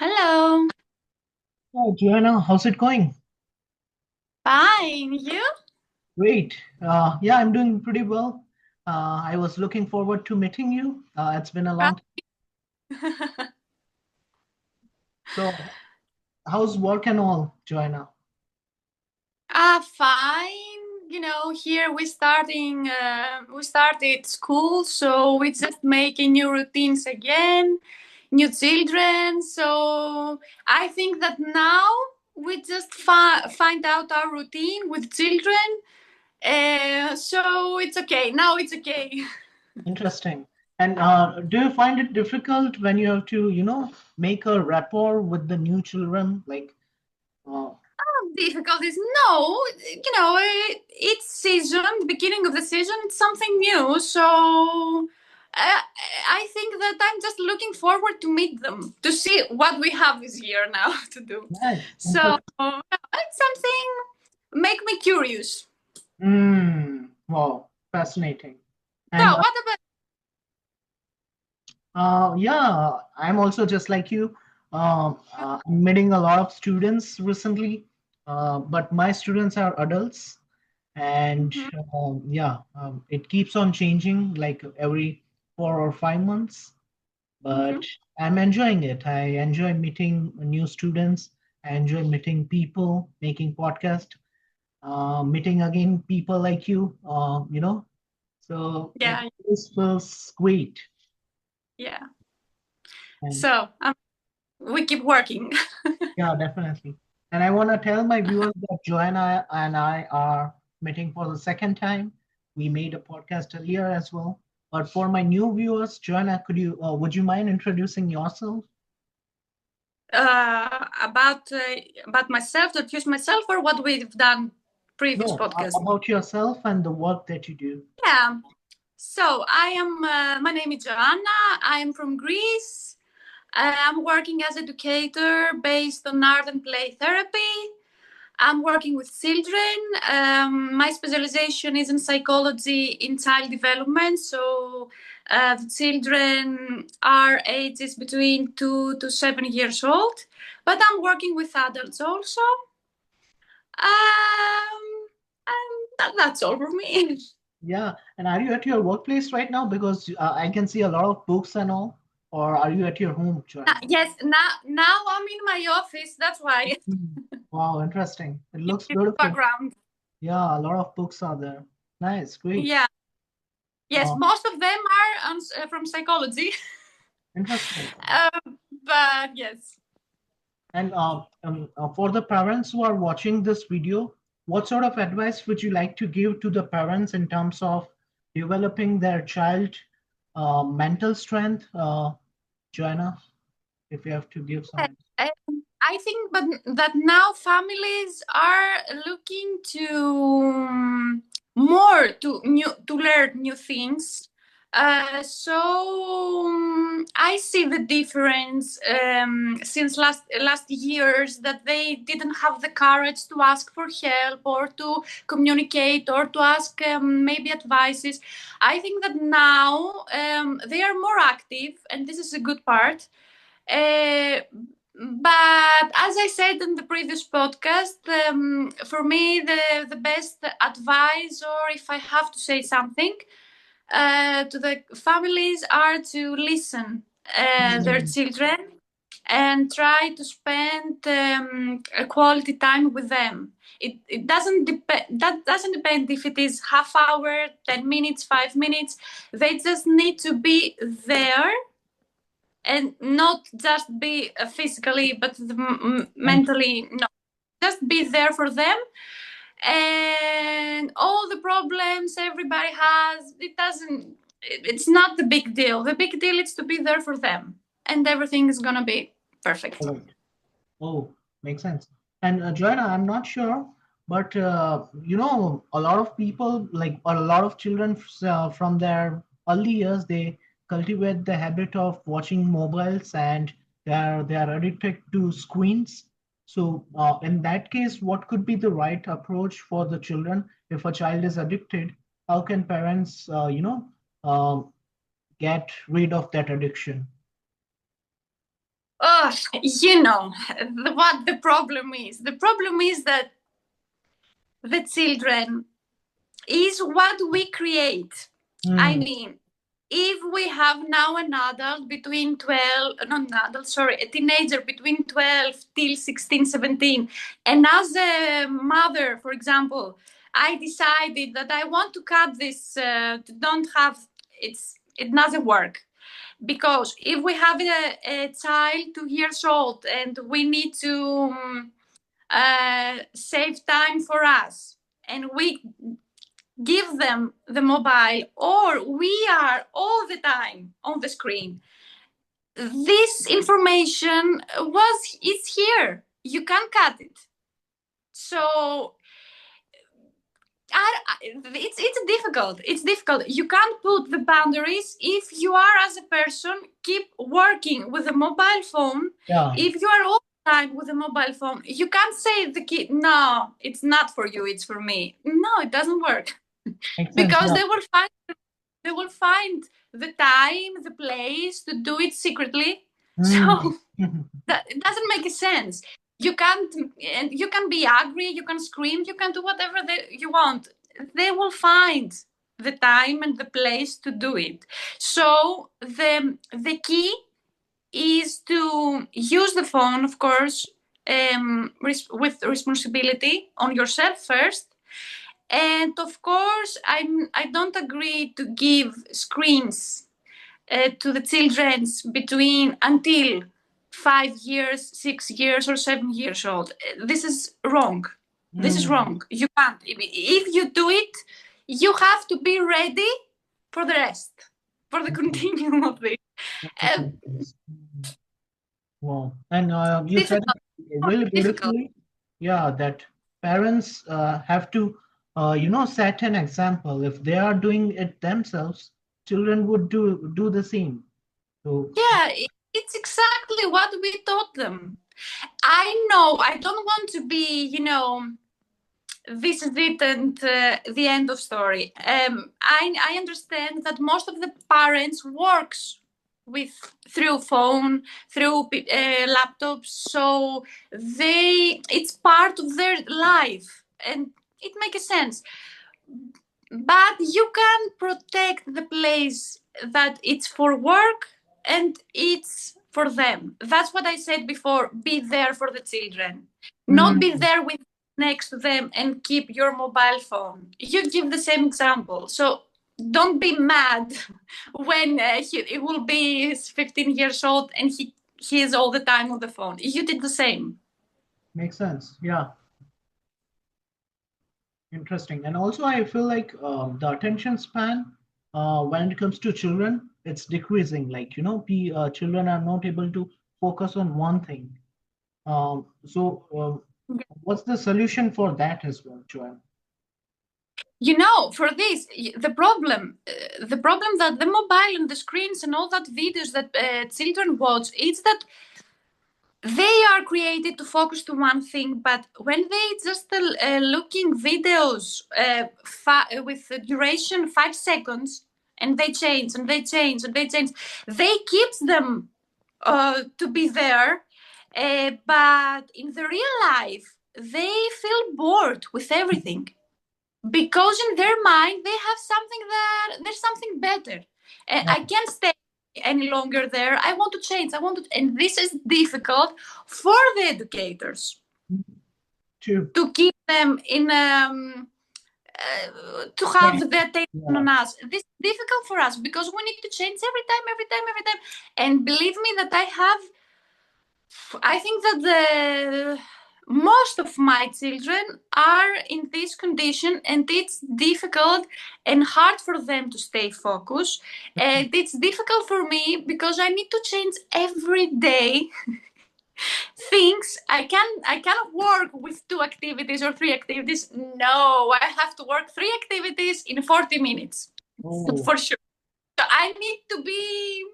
Hello. Oh, Joanna, how's it going? Fine. You? Great. Yeah, I'm doing pretty well. I was looking forward to meeting you. It's been a Right. long time. So, how's work and all, Joanna? Fine. Here we started school, so we just making new routines again, new children. So I think that now we just find out our routine with children. So it's okay. Now it's okay. Interesting. And do you find it difficult when you have to, make a rapport with the new children? Uh, Difficulties, no. It's season, the beginning of the season, it's something new, so I think that I'm just looking forward to meet them, to see what we have this year now to do. nice. So it's something make me curious. Wow, fascinating. And So what about? yeah, I'm also just like you. I'm meeting a lot of students recently, but my students are adults, and Mhm. yeah, it keeps on changing like every 4 or 5 months. But Mhm. I'm enjoying it. I enjoy meeting new students. I enjoy meeting people, making podcast, meeting again people like you. So Yeah, this feels great. yeah. And So we keep working. yeah, definitely. And I want to tell my viewers that Joanna and I are meeting for the second time. We made a podcast earlier as well. But for my new viewers, Joanna, would you mind introducing yourself? About myself, to introduce myself, or what we've done previous No, podcast. about yourself and the work that you do. Yeah. So I am. My name is Joanna. I am from Greece. I'm working as educator based on art and play therapy. I'm working with children. My specialization is in psychology in child development. So the children are ages between 2 to 7 years old. But I'm working with adults also. And that's all for me. Yeah, and are you at your workplace right now? Because I can see a lot of books and all. Or are you at your home, Joanna? Yes, now I'm in my office. That's why. Hmm. Wow, interesting. It looks beautiful. Background. Yeah, a lot of books are there. Nice, great. Yeah. Yes, Uh, most of them are from psychology. Interesting. But yes. And for the parents who are watching this video, what sort of advice would you like to give to the parents in terms of developing their child mental strength? Joanna, if you have to give some. I think but that now families are looking to more to learn new things. So I see the difference since last years that they didn't have the courage to ask for help or to communicate or to ask maybe advices. I think that now they are more active, and this is a good part. Uh, but as I said in the previous podcast, for me, the best advice, or if I have to say something, to the families are to listen their Mm, children and try to spend a quality time with them. It doesn't depend. That doesn't depend if it is half hour, 10 minutes, 5 minutes. They just need to be there and not just be physically but and mentally, no, just be there for them. And all the problems everybody has, it's not the big deal. The big deal is to be there for them, and everything is gonna be perfect. all right. Oh, makes sense. And Joanna, I'm not sure, but a lot of people, like a lot of children from their early years, they cultivate the habit of watching mobiles and they are addicted to screens. So, in that case, what could be the right approach for the children if a child is addicted? How can parents, um, get rid of that addiction? Oh, you know what the problem is. The problem is that the children is what we create. I Hmm. mean, if we have now an adult between 12, not an adult, sorry, a teenager between 12 till 16, 17, and as a mother, for example, I decided that I want to cut this, don't have, it doesn't work. Because if we have a child 2 years old and we need to save time for us, and we give them the mobile, or we are all the time on the screen, this information was it's here, you can cut it. So it's difficult. It's difficult. You can't put the boundaries if you are, as a person, keep working with a mobile phone. Yeah, If you are all the time with a mobile phone, you can't say to the kid, "No, it's not for you. It's for me." No, it doesn't work makes sense. because Yeah. they will find the time, the place to do it secretly. Hmm. So that it doesn't make sense. You can't, and you can be angry, you can scream, you can do whatever you want. They will find the time and the place to do it. So the key is to use the phone, of course, with responsibility on yourself first. And of course, I don't agree to give screens to the children between until 5 years, 6 years, or 7 years old. This is wrong. This is Hmm. wrong. You can't. If you do it, you have to be ready for the rest, for the Hmm. continuum of it. Makes Uh, sense. Wow. And you said difficult, it really difficult. beautifully. Yeah, that parents have to, set an example. If they are doing it themselves, children would do the same. So, Yeah, it's exactly what we taught them. I know I don't want to be, this is it and the end of story. I understand that most of the parents works with through phone, through laptops, so it's part of their life, and it makes sense. But you can protect the place that it's for work and it's for them. That's what I said before. Be there for the children, not be mm, there with next to them and keep your mobile phone. You give the same example. So don't be mad when he will be 15 years old and he is all the time on the phone. You did the same. makes sense. Yeah, interesting. And also, I feel like the attention span, when it comes to children, it's decreasing. Like, children are not able to focus on one thing. What's the solution for that as well, Joanne? For this, the problem that the mobile and the screens and all that videos that children watch, it's that they are created to focus to one thing, but when they just looking videos with the duration 5 seconds, and they change and they change and they change, they keeps them to be there, but in the real life they feel bored with everything, because in their mind they have something, that there's something better. Yeah. I can't stay any longer there. I want to change. I want to, and this is difficult for the educators True. to keep them in to Yeah. have the attention Yeah. on us. This is difficult for us because we need to change every time, every time, every time. And believe me that I think that the most of my children are in this condition, and it's difficult and hard for them to stay focused. And it's difficult for me because I need to change every day things. I cannot work with 2 activities or 3 activities. No, I have to work 3 activities in 40 minutes Oh, for sure. So I need to be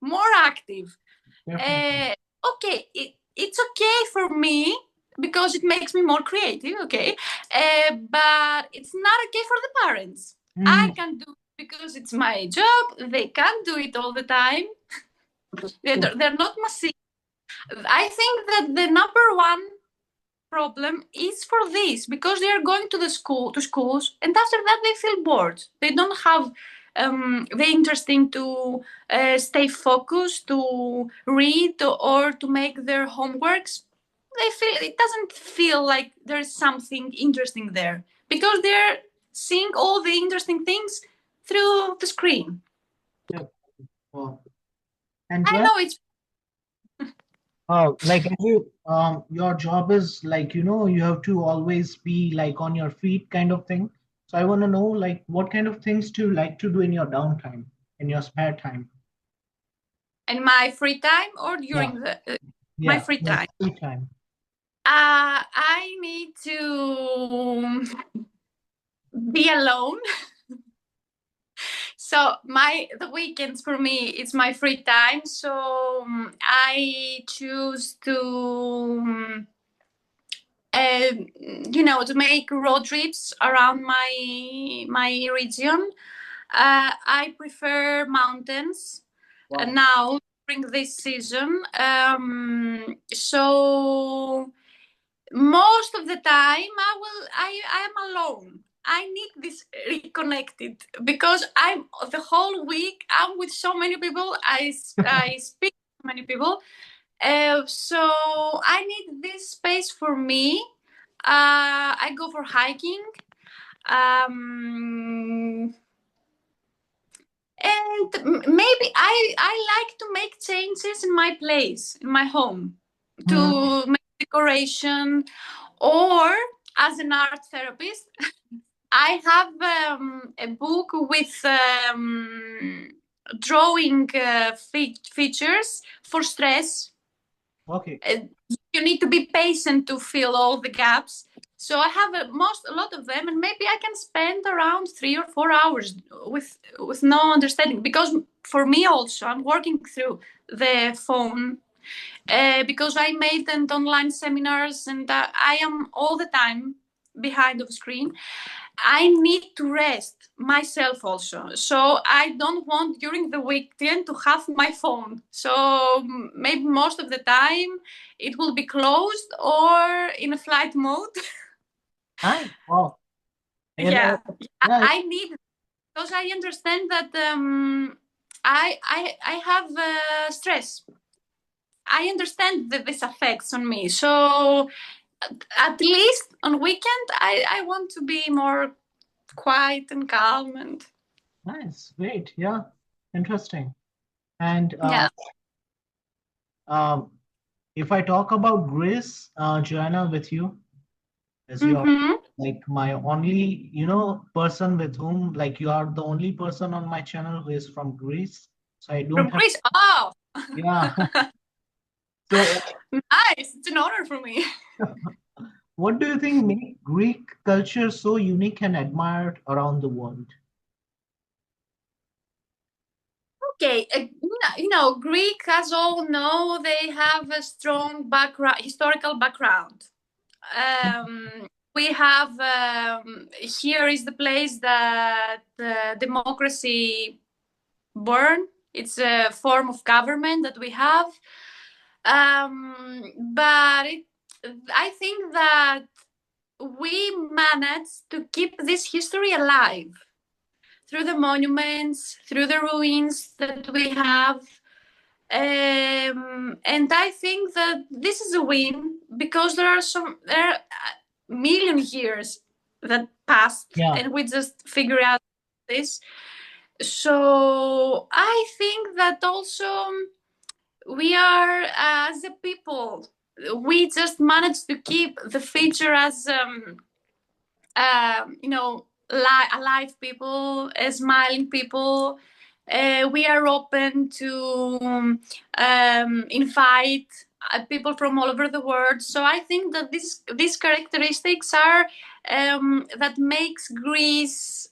more active. definitely. uh, okay, it's okay for me because it makes me more creative. Okay, but it's not okay for the parents. I Mm, can do it because it's my job. They can't do it all the time. true. They're not machines. I think that the number one problem is for this, because they are going to the schools, and after that they feel bored. They don't have the interesting to stay focused, to read, or to make their homeworks. They feel it doesn't feel like there's something interesting there, because they're seeing all the interesting things through the screen. Yeah. Wow. And I Joanna, know it's like as you, your job is like, you have to always be like on your feet kind of thing. So I want to know like what kind of things do you like to do in your downtime, in your spare time? in my free time or Yeah, during the my yeah, free your time. free time. I need to be alone. So my the weekends for me it's my free time. So I choose to to make road trips around my region. I prefer mountains Wow. now during this season. So most of the time I am alone. I need this reconnected, because I'm the whole week I'm with so many people. I speak to many people. So I need this space for me. I go for hiking. Um, and maybe I like to make changes in my place, in my home, Mm, to make decoration, or as an art therapist, I have a book with drawing features for stress. okay. uh, you need to be patient to fill all the gaps. So I have a lot of them, and maybe I can spend around 3 or 4 hours with no understanding. Because for me also, I'm working through the phone, because I made an online seminars, and I am all the time behind the screen. I need to rest myself also. So I don't want during the weekend to have my phone. So maybe most of the time it will be closed or in a flight mode. Nice. Wow. And Yeah, yeah, I need, because I understand that I have stress. I understand that this affects on me. So at least on weekend, I want to be more quiet and calm, and nice. Great. Yeah. Interesting. And yeah. um, if I talk about Greece, Joanna, with you, as you're Mm-hmm. like my only, person with whom like you are the only person on my channel who is from Greece. So I don't From have, Greece. Oh, yeah. So nice. It's an honor for me. what do you think make Greek culture so unique and admired around the world? Okay, Greek, as all know, they have a strong background, historical background. We have here is the place that democracy born. It's a form of government that we have, but I think that we managed to keep this history alive through the monuments, through the ruins that we have. And I think that this is a win, because there are a million years that passed Yeah, and we just figure out this. So I think that also we are as a people, we just managed to keep the feature as alive people, smiling people. We are open to invite people from all over the world. So I think that these characteristics are that makes Greece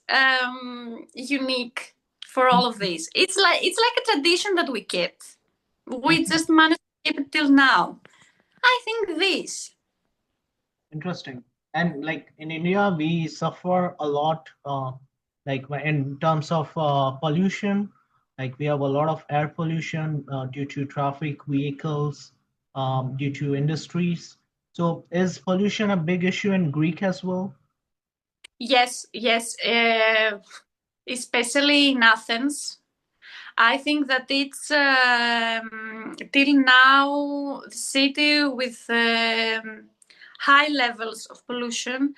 unique for all of this. It's like a tradition that we kept. We just managed to keep it till now. I think this. interesting. And like in India, we suffer a lot, like in terms of pollution. Like we have a lot of air pollution due to traffic, vehicles. due to industries. So is pollution a big issue in Greek as well? Yes, yes, especially in Athens. I think that it's till now the city with high levels of pollution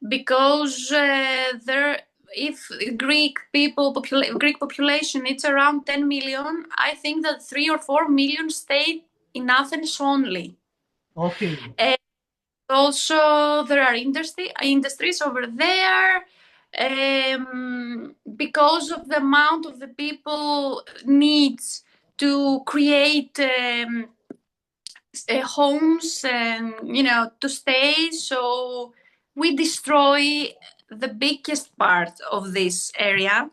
because there, if Greek population, it's around 10 million. I think that 3 or 4 million stay in Athens only. Okay, Also, there are industries over there. Because of the amount of the people needs to create homes and to stay, so we destroy the biggest part of this area,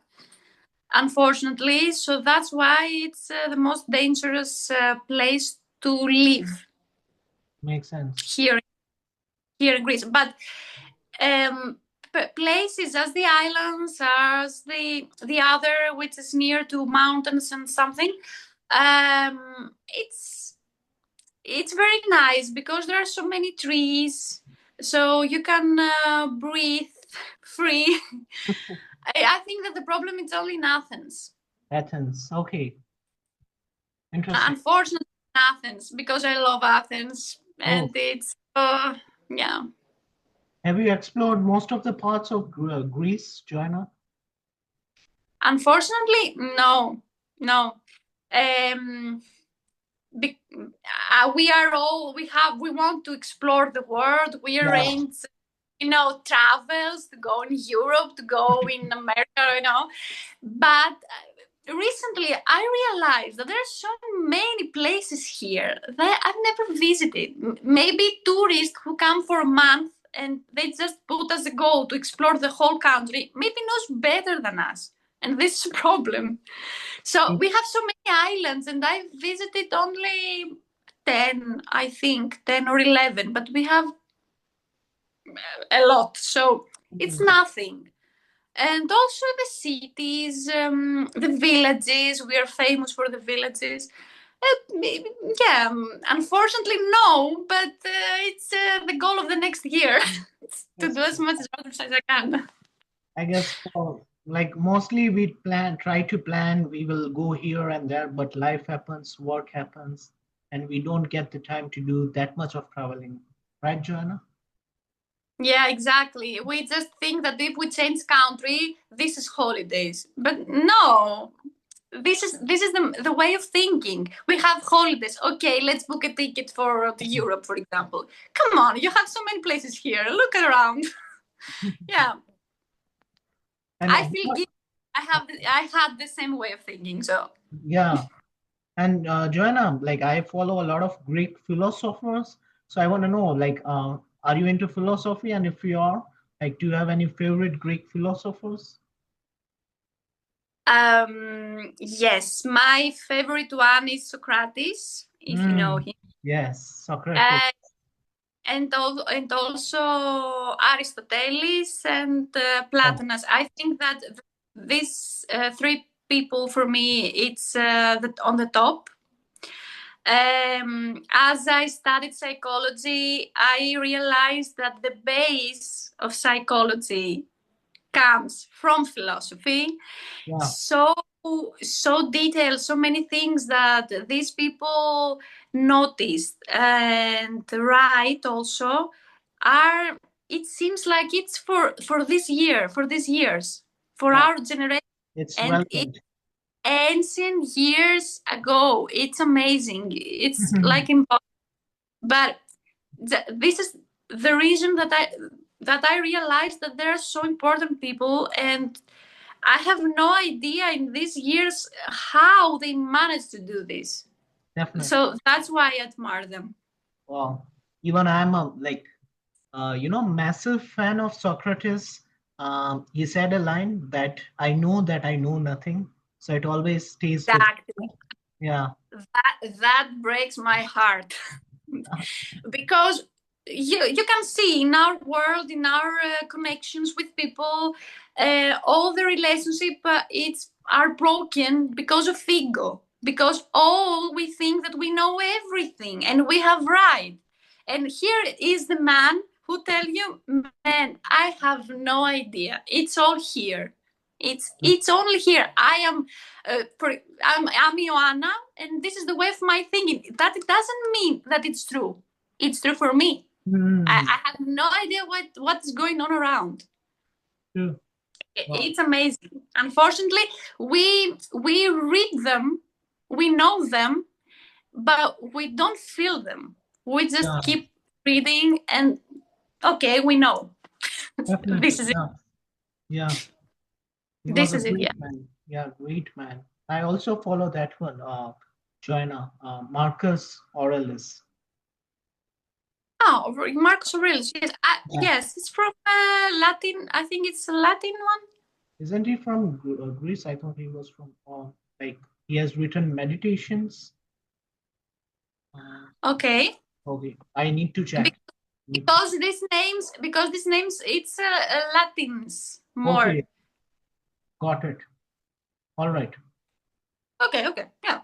unfortunately. So that's why it's the most dangerous place to live makes sense. here in Greece. But um, places as the islands, as the other which is near to mountains and something, it's very nice because there are so many trees, so you can breathe free. I think that the problem is only in Athens. Athens. Okay, interesting. Unfortunately, in Athens, because I love Athens, Oh, and it's yeah. have you explored most of the parts of Greece, Joanna? Unfortunately, no, no. Um, we want to explore the world. We Yeah. arrange travels to go in Europe, to go in America, but recently I realized that there are so many places here that I've never visited. Maybe tourists who come for a month and they just put as a goal to explore the whole country maybe knows better than us, and this is a problem. So we have so many islands, and I visited only 10, I think, 10 or 11, but we have a lot. So it's nothing. And also the cities, the villages, we are famous for the villages. Yeah, unfortunately, no, but it's the goal of the next year to Yes. do as much as I can. I guess for like mostly we try to plan, we will go here and there, but life happens, work happens, and we don't get the time to do that much of traveling. Right, Joanna? Yeah, exactly. We just think that if we change country, this is holidays. But no, this is the way of thinking. We have holidays. Okay, let's book a ticket for Europe, for example. Come on, you have so many places here. Look around. Yeah, And I feel guilty. I had the same way of thinking. So yeah, and Joanna, like I follow a lot of Greek philosophers, so I want to know, like, are you into philosophy? And if you are, like, do you have any favorite Greek philosophers? yes, my favorite one is Socrates, if you know Mm, him. yes, Socrates. Uh, and also Aristoteles and Oh, Plotinus. I think that these three people for me, it's on the top. As I studied psychology, I realized that the base of psychology comes from philosophy. yeah, So detailed, so many things that these people noticed and write also are, it seems like it's for this year, for these years, for yeah, our generation, it's and it's relevant. ancient years ago. It's amazing. It's like impossible. But this is the reason that I realized that there are so important people, and I have no idea in these years how they managed to do this. Definitely. So that's why I admire them. Wow. Even I'm a like massive fan of Socrates. He said a line that I know nothing, so it always stays with Exactly. me. Yeah, That breaks my heart because you can see in our world, in our connections with people, all the relationship it's are broken because of ego. because all we think that we know everything and we have right. And here is the man who tell you, man, I have no idea. It's all here. It's only here. I'm Joanna, and this is the way of my thinking. That it doesn't mean that it's true. It's true for me. Hmm. I have no idea what's going on around. True. Wow. It's amazing. Unfortunately, we read them, we know them, but we don't feel them. We just Yeah, keep reading, and okay, we know. definitely. This is it. Yeah, yeah. He was This a is it. great Yeah. man. Yeah, great man. I also follow that one, Joanna, Marcus Aurelius. Oh, Marcus Aurelius. Yes, Yeah. yes. It's from Latin. I think it's a Latin one. Isn't he from Greece? I thought he was from, like, he has written meditations. Uh, Okay. okay, I need to Be- check. Need to. because these names, it's Latins more. Okay, got it. All right. Okay. Okay. Yeah.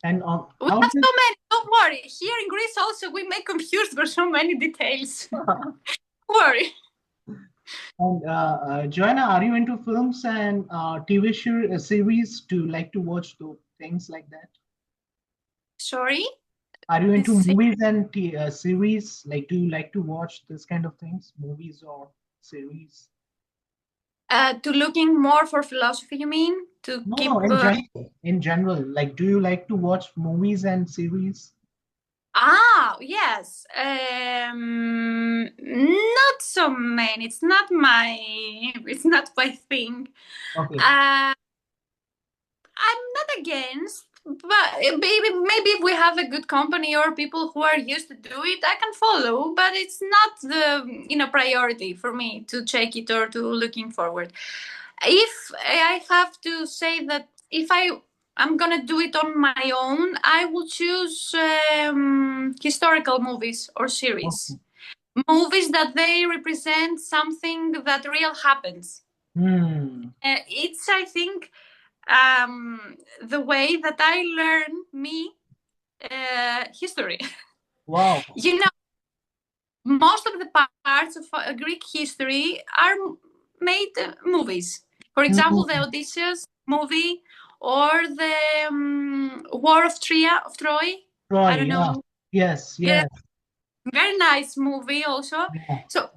And We how have did so many. Don't worry. Here in Greece, also, we make confused for so many details. Don't worry. and Joanna, are you into films and TV series? Do you like to watch those things like that? Sorry. Are you into This, movies and series? Like, do you like to watch this kind of things, movies or series? to looking more for philosophy, you mean? To No, no, keep. in general. In general, like, do you like to watch movies and series? Yes. Not so many. It's not my. It's not my thing. Okay. Uh, I'm not against, but maybe if we have a good company or people who are used to do it, I can follow. But it's not the priority for me to check it or to looking forward. If I have to say that if I'm gonna do it on my own, I will choose historical movies or series, Okay. movies that they represent something that real happens. Hmm. It's, I think, the way that I learn me history. Wow. you know, most of the parts of Greek history are made movies. For example, the Hmm. Odysseus movie or the War of Troy. Troy, I don't yeah. know. Yes, Yeah, yes. very nice movie also. Yeah, So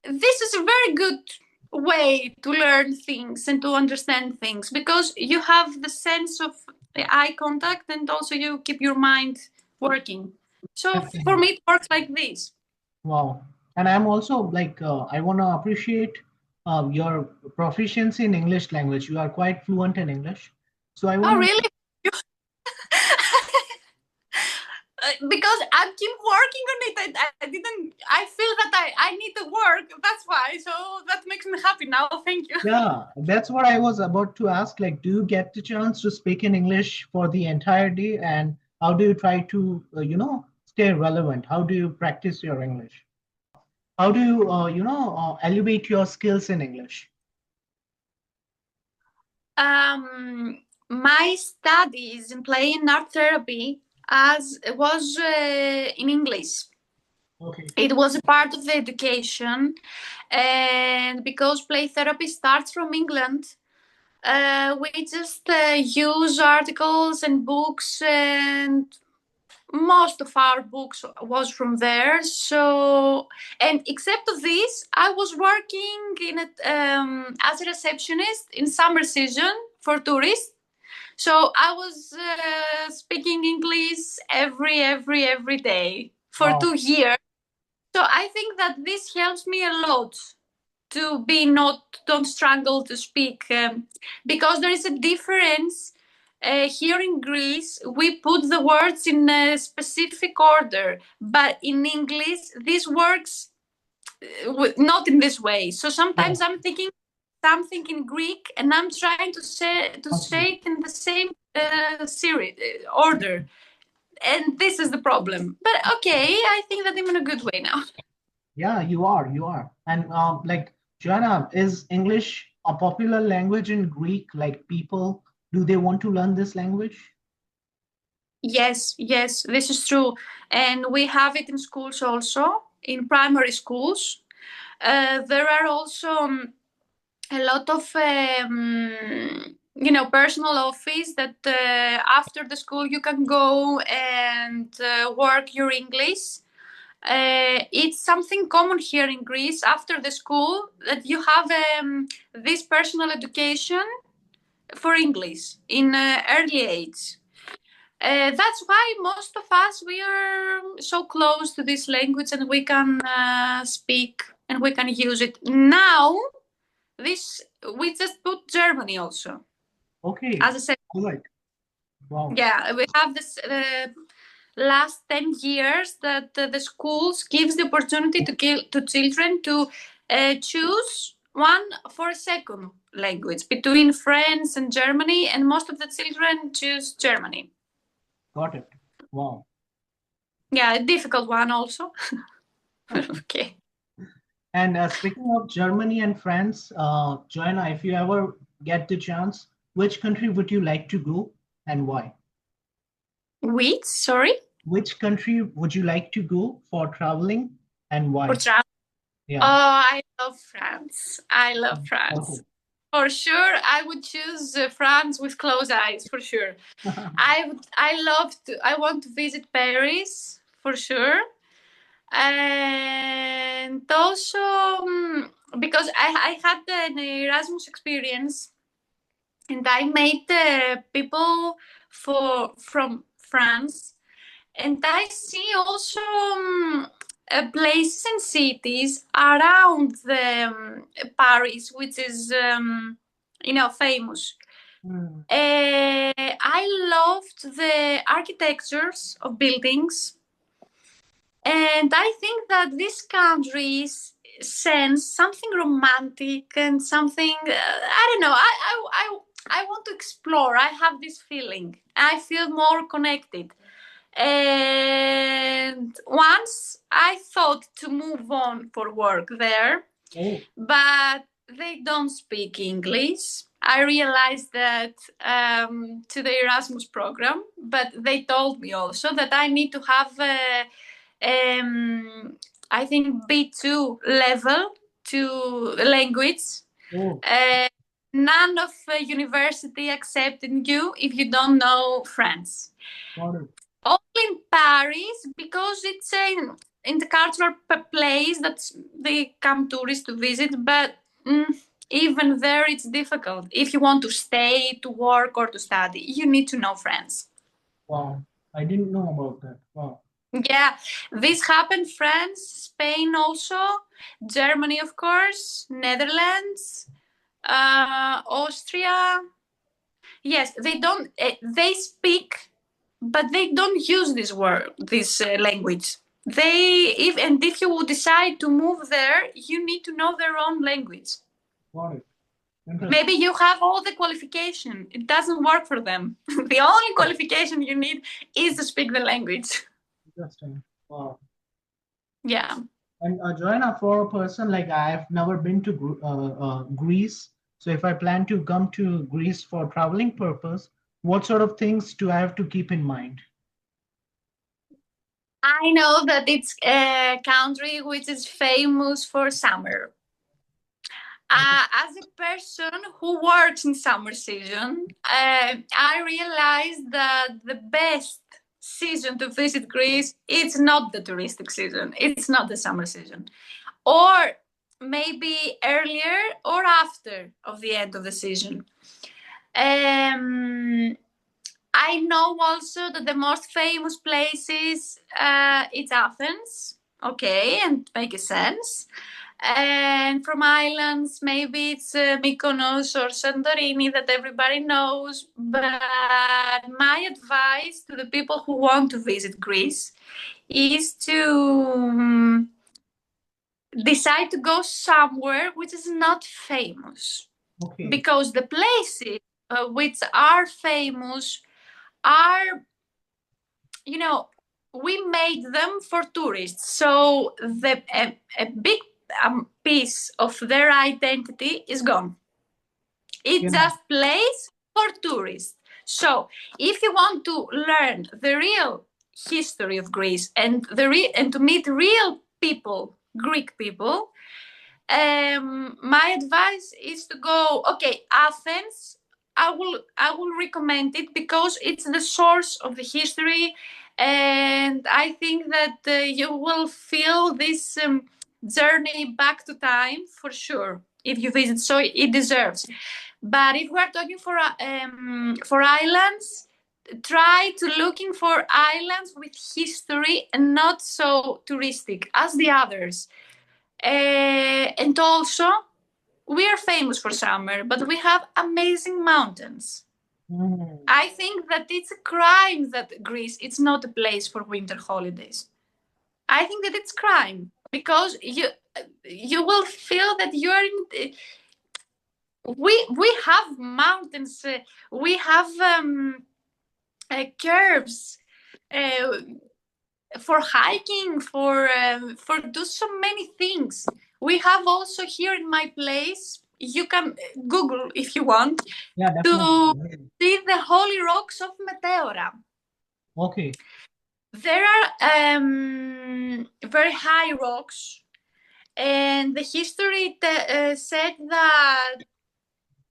this is a very good way to learn things and to understand things because you have the sense of the eye contact and also you keep your mind working. So for definitely. me, it works like this. Wow. And I'm also like, I want to appreciate your proficiency in English language. You are quite fluent in English. So I Oh, want really? to, Because I keep working on it. I didn't. I feel that I need to work. That's why. So that makes me happy now. Thank you. yeah, that's what I was about to ask. Like, do you get the chance to speak in English for the entire day? And how do you try to, stay relevant? How do you practice your English? How do you, elevate your skills in English? My studies in play and art therapy as was in English. Okay. It was a part of the education, and because play therapy starts from England, we just use articles and books, and most of our books was from there. So, and except of this, I was working in as a receptionist in summer season for tourists. So I was speaking English every day for Wow. 2 years. So I think that this helps me a lot to be not don't struggle to speak because there is a difference. Here in Greece, we put the words in a specific order, but in English, this works not in this way. So Yeah. sometimes I'm thinking something in Greek, and I'm trying to say Okay. it in the same series order, and this is the problem. But okay, I think that I'm in a good way now. Yeah, you are. You are. And like, Joanna, is English a popular language in Greek? Like, people Do they want to learn this language? Yes, yes, this is true. And we have it in schools also, in primary schools. There are also a lot of personal office that after the school you can go and work your English. It's something common here in Greece after the school that you have this personal education for English in early age. That's why most of us we are so close to this language and we can speak and we can use it now. This we just put Germany also Okay, as I said. all right. Wow. Yeah, we have this last 10 years that the schools gives the opportunity to children to choose one for a second language between France and Germany, and most of the children choose Germany. Got it. Wow. Yeah, a difficult one also. Okay. And speaking of Germany and France, Joanna, if you ever get the chance, which country would you like to go and why? Which, sorry? Which country would you like to go for traveling and For why? travel. Yeah. Oh, I love France. I love France. Okay. For sure, I would choose France with closed eyes, for sure. I want to visit Paris, for sure. And also, because I had an Erasmus experience and I met people from France, and I see also places and cities around the Paris, which is famous. Hmm. I loved the architectures of buildings, and I think that this country sends something romantic and something I don't know. I want to explore. I have this feeling. I feel more connected. And once I thought to move on for work there, Oh, but they don't speak English. I realized that to the Erasmus program, but they told me also that I need to have, I think, B2 level to language. oh, Uh, None of university accepting you if you don't know French. got it. Only in Paris because it's in the cultural place that they come tourists to visit. But even there, it's difficult. If you want to stay, to work, or to study, you need to know French. Wow. I didn't know about that. Wow. Yeah, this happened France, Spain also, Germany, of course, Netherlands, Austria. Yes, they don't. They speak, but they don't use this word, this language. If you would decide to move there, you need to know their own language. Got it. Interesting. Maybe you have all the qualification. It doesn't work for them. The only qualification you need is to speak the language. Interesting. Wow. Yeah. And Joanna, for a person like I've never been to Greece, so if I plan to come to Greece for traveling purpose, what sort of things do I have to keep in mind? I know that it's a country which is famous for summer. Okay. As a person who works in summer season, I realized that the best season to visit Greece it's not the touristic season. It's not the summer season, or maybe earlier or after of the end of the season. Um, I know also that the most famous places it's Athens. Okay, and makes sense. And from islands, maybe it's Mykonos or Santorini that everybody knows. But my advice to the people who want to visit Greece is to decide to go somewhere which is not famous. Okay. Because the places which are famous are, you know, we made them for tourists. So a big piece of their identity is gone. It's Yeah. just place for tourists. So if you want to learn the real history of Greece and and to meet real people, Greek people, my advice is to go. Okay, Athens. I will recommend it because it's the source of the history, and I think that you will feel this journey back to time for sure if you visit. So it deserves. But if we're talking for islands, try to looking for islands with history and not so touristic as the others. And also, we are famous for summer, but we have amazing mountains. Mm. I think that it's a crime that Greece it's not a place for winter holidays. I think that it's crime because you will feel that you are in. We have mountains. We have curves. Uh, for hiking, for do so many things. We have also here in my place. You can Google if you want Yeah, to definitely. see the holy rocks of Meteora. Okay. There are very high rocks, and the history said that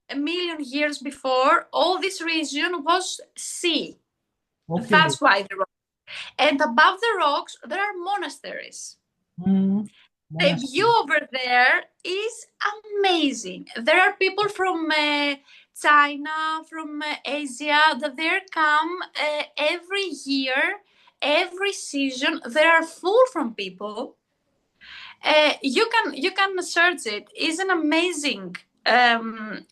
a million years before, all this region was sea. Okay. That's why the rock. And above the rocks, there are monasteries. Mm. The view Monastery. over there is amazing. There are people from China, from Asia, that there come every year, every season. They are full from people. You can search it. It's an amazing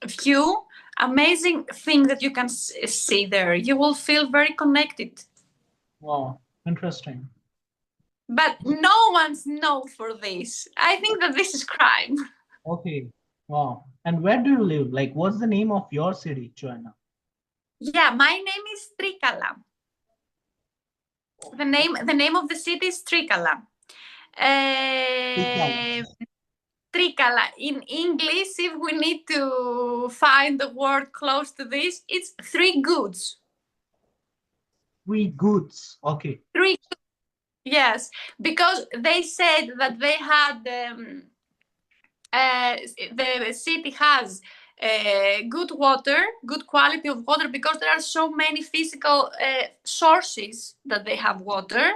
view, amazing thing that you can see there. You will feel very connected. Wow. Interesting. But no one's known for this. I think that this is crime. Okay. Wow. And where do you live? Like, what's the name of your city, Joanna? Yeah, my name is Trikala. The name of the city is Trikala. Tikal. Uh, Trikala. In English, if we need to find the word close to this, it's three goods. Three goods. Okay. Three, yes, because they said that they had the city has good water, good quality of water, because there are so many physical sources that they have water.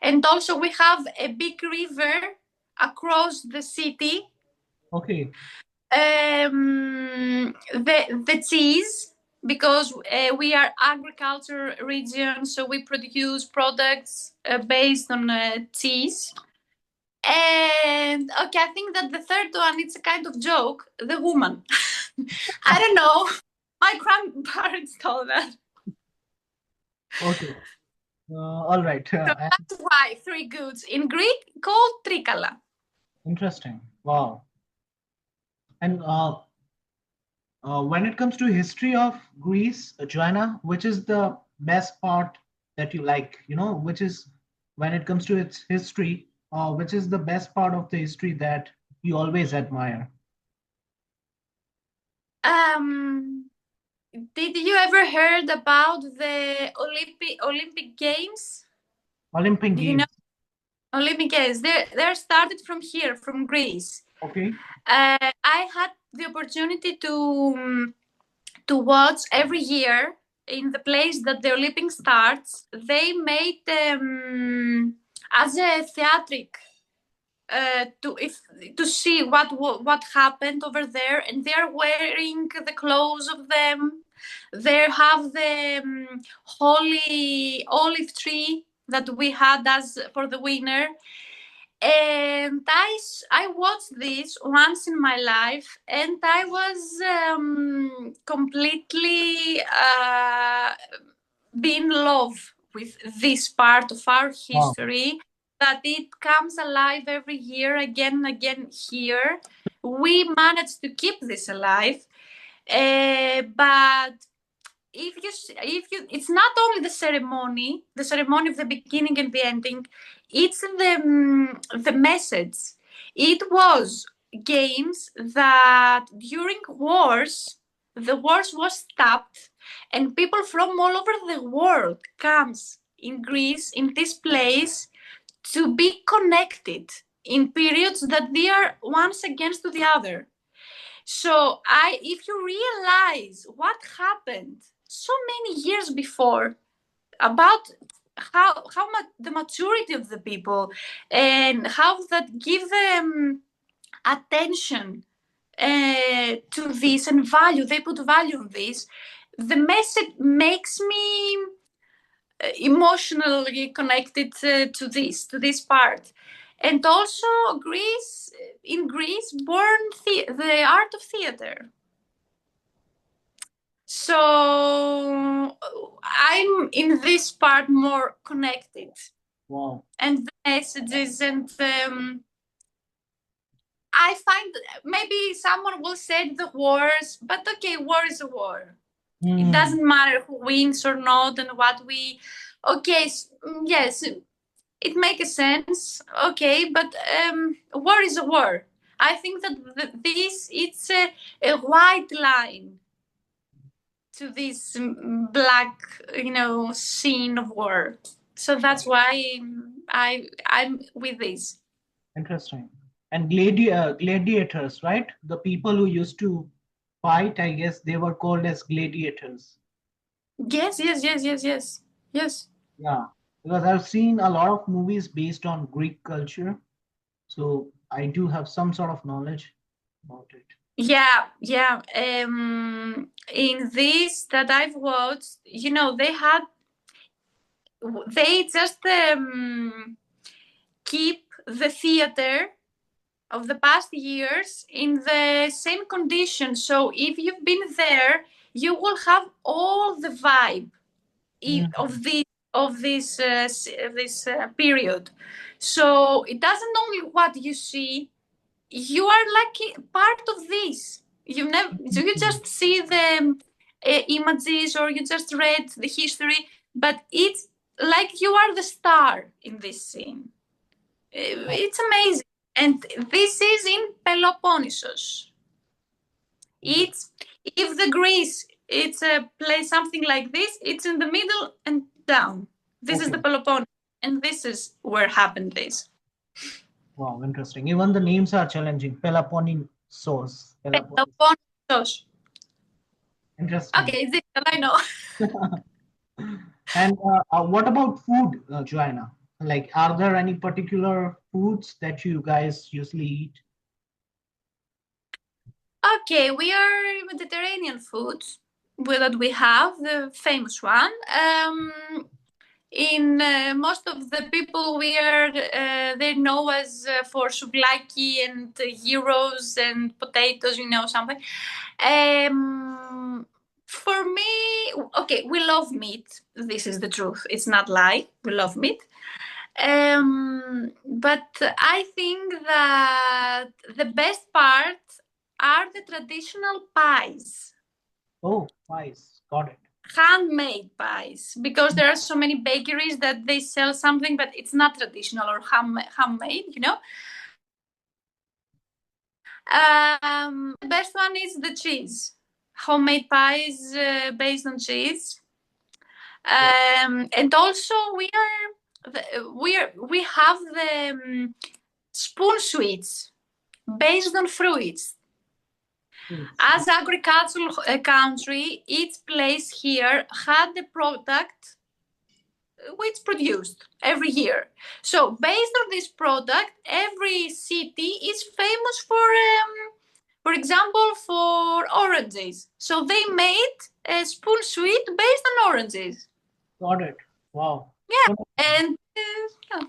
And also we have a big river across the city. Okay. The cheese, because we are agriculture region, so we produce products based on cheese. And okay, I think that the third one, it's a kind of joke. The woman. I don't know. My grandparents told that. Okay. All right. So that's why three goods in Greek called trikala. Interesting. Wow. And when it comes to history of Greece, Joanna, which is the best part that you like? Which is when it comes to its history, which is the best part of the history that you always admire? Um, did you ever heard about the Olympic Games? Olympic Do you know Games. Olympic Games? They're started from here, from Greece. Okay. I had the opportunity to watch every year in the place that the Olympics starts. They made as a theatric to see what happened over there, and they're wearing the clothes of them. They have the holy olive tree that we had as for the winner. And I watched this once in my life, and I was completely be in love with this part of our Wow. history, that it comes alive every year again and again here. We managed to keep this alive, but if you it's not only the ceremony of the beginning and the ending, it's the message. It was games that during wars, the wars was stopped, and people from all over the world comes in Greece, in this place, to be connected in periods that they are once against to the other. So if you realize what happened so many years before, about how much the maturity of the people and how that give them attention to this and value, they put value on this, the message makes me emotionally connected to this part. And also in Greece born the art of theater. So I'm in this part more connected. Wow. And the messages and I find maybe someone will say the wars, but okay, war is a war. It doesn't matter who wins or not and what we. Okay, yes, it makes sense. Okay, but war is a war. I think that this it's a white line to this black, scene of war. So that's why I'm with this. Interesting. And gladiators, right? The people who used to fight, I guess they were called as gladiators. Yes, yes, yes, yes, yes, yes. Yeah, because I've seen a lot of movies based on Greek culture, so I do have some sort of knowledge about it. Yeah, yeah. In this that I've watched, they just keep the theater of the past years in the same condition. So if you've been there, you will have all the vibe Mhm. of this period. So it doesn't only what you see, you are like part of this. You just see the images or you just read the history, but it's like you are the star in this scene. It's amazing. And this is in Peloponnesus. It's if the Greece it's a place something like this, it's in the middle and down. This is Okay. the Peloponnese, and this is where happened this. Wow, interesting. Even the names are challenging. Peloponnesos. Peloponnesos. Peloponnesos. Interesting. Okay, this I know. And what about food, Joanna? Like, are there any particular foods that you guys usually eat? Okay, we are Mediterranean foods that we have the famous one. In most of the people we are they know us for souvlaki and gyros and potatoes, something. For me, okay, we love meat. This is the truth. It's not lie. We love meat. But I think that the best part are the traditional pies, Oh, nice. Got it. handmade pies, because there are so many bakeries that they sell something, but it's not traditional or handmade. The best one is the cheese, homemade pies based on cheese. And also we have the spoon sweets based on fruits. Foods. As agricultural country, each place here had the product which produced every year. So based on this product, every city is famous for example, for oranges. So they made a spoon sweet based on oranges. Got it. Wow. Yeah, So and yeah,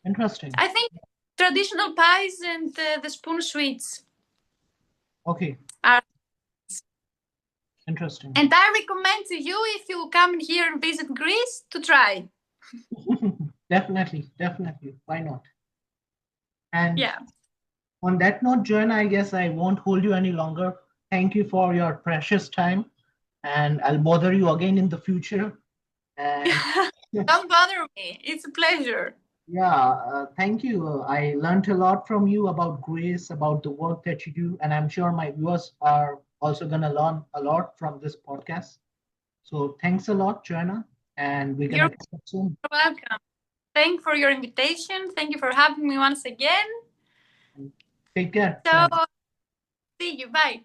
interesting. I think traditional pies and the spoon sweets Okay. are. Interesting. And I recommend to you, if you come here and visit Greece, to try. Definitely. Definitely. Why not? And Yeah. on that note, Joanna, I guess I won't hold you any longer. Thank you for your precious time, and I'll bother you again in the future. And Don't bother me. It's a pleasure. yeah, thank you. I learned a lot from you about Grace, about the work that you do, and I'm sure my viewers are also gonna learn a lot from this podcast. So thanks a lot, Joanna, and we're You're gonna catch up soon. welcome. Thank you for your invitation. Thank you for having me once again. Take care. So, Bye. see you. Bye.